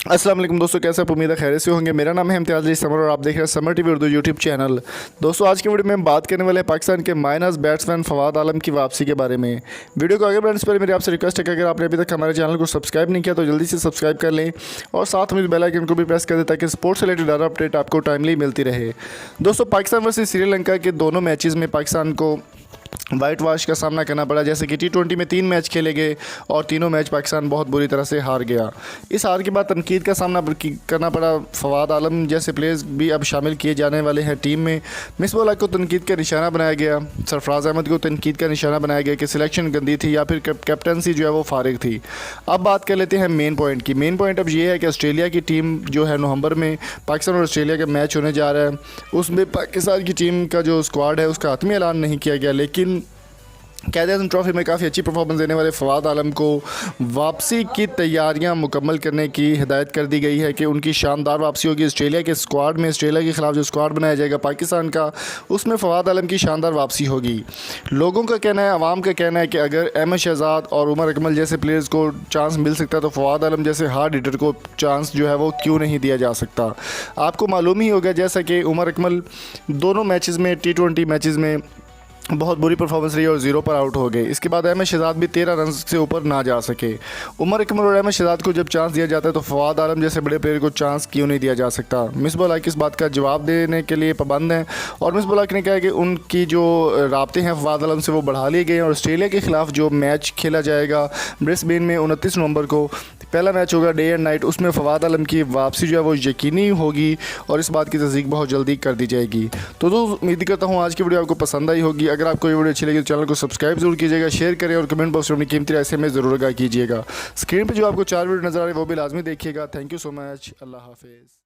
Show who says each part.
Speaker 1: अस्सलाम वालेकुम दोस्तों, कैसे आप? उम्मीद है खैर से होंगे। मेरा नाम है इम्तियाज़ अली समर और आप देख रहे हैं summer TV Urdu YouTube channel. दोस्तों, आज की वीडियो में हम बात करने वाले हैं पाकिस्तान के माइनस बैट्समैन फवाद आलम की वापसी के बारे में। वीडियो को आगे बढ़ने से पहले मेरी आपसे रिक्वेस्ट है कि अगर आपने अभी तक हमारे चैनल को सब्सक्राइब नहीं किया तो जल्दी से सब्सक्राइब कर लें और साथ में बेल आइकन को भी प्रेस कर दें ताकि स्पोर्ट्स से रिलेटेड हर अपडेट आपको टाइमली मिलती रहे। दोस्तों, पाकिस्तान वर्सेस श्रीलंका के दोनों मैचेस में पाकिस्तान को वाइट वॉश का सामना करना पड़ा। जैसे कि T20 में 3 मैच खेले गए और तीनों मैच पाकिस्तान बहुत बुरी तरह से हार गया। इस हार के बाद तनकीद का सामना करना पड़ा। फवाद आलम जैसे प्लेयर्स भी अब शामिल किए जाने वाले हैं टीम में। मिसबाह उल हक को तनकीद का निशाना बनाया गया, सरफराज अहमद को तनकीद का निशाना बनाया गया कि सिलेक्शन गंदी थी या फिर कैप्टनसी जो है वो फारिग थी। अब बात कर लेते हैं मेन पॉइंट की। मेन पॉइंट अब ये है कि ऑस्ट्रेलिया की टीम जो है नवंबर में पाकिस्तान और ऑस्ट्रेलिया का मैच होने जा रहा है। उसमें पाकिस्तान की टीम का जो स्क्वाड है उसका हतमी ऐलान नहीं किया गया, लेकिन क़ायद-ए-आज़म ट्रॉफी में काफ़ी अच्छी परफॉर्मेंस देने वाले फवाद आलम को वापसी की तैयारियां मुकम्मल करने की हिदायत कर दी गई है कि उनकी शानदार वापसी होगी ऑस्ट्रेलिया के स्क्वाड में। ऑस्ट्रेलिया के ख़िलाफ़ जो स्क्वाड बनाया जाएगा पाकिस्तान का, उसमें फवाद आलम की शानदार वापसी होगी। लोगों का कहना है, आवाम का कहना है कि अगर अहमद शहजाद और उमर अकमल जैसे प्लेयर्स को चांस मिल सकता है तो फवाद आलम जैसे हार्ड हिटर को चांस जो है वो क्यों नहीं दिया जा सकता। आपको मालूम ही होगा जैसा कि उमर अकमल दोनों मैचेस में T20 मैचेस में बहुत बुरी परफॉर्मेंस रही और 0 पर आउट हो गए। इसके बाद अहमद शहजाद भी 13 रन से ऊपर ना जा सके। उमर अकमल और अहमद शहजाद को जब चांस दिया जाता है तो फवाद आलम जैसे बड़े प्लेयर को चांस क्यों नहीं दिया जा सकता। मिसबाह उल हक इस बात का जवाब देने के लिए पाबंद हैं और मिसबाह उल हक ने कहा कि उनकी जो राब्ते हैं फवाद आलम से वो बढ़ा लिए गए हैं और ऑस्ट्रेलिया के ख़िलाफ़ जो मैच खेला जाएगा ब्रिस्बेन में 29 नवंबर को, पहला मैच होगा डे एंड नाइट, उसमें फवाद आलम की वापसी जो है वो यकीनी होगी और इस बात की तस्दीक बहुत जल्दी कर दी जाएगी। तो दोस्तों, उम्मीद करता हूँ आज की वीडियो आपको पसंद आई होगी। अगर आपको ये वीडियो अच्छी लगी तो चैनल को सब्सक्राइब जरूर कीजिएगा, शेयर करें और कमेंट बॉक्स में अपनी कीमती राय में ज़रूर आगाह कीजिएगा। स्क्रीन पर जो आपको 4 वीडियो नजर आ रहे हैं वो भी लाजमी देखिएगा। Thank you so much. अल्लाह हाफिज़।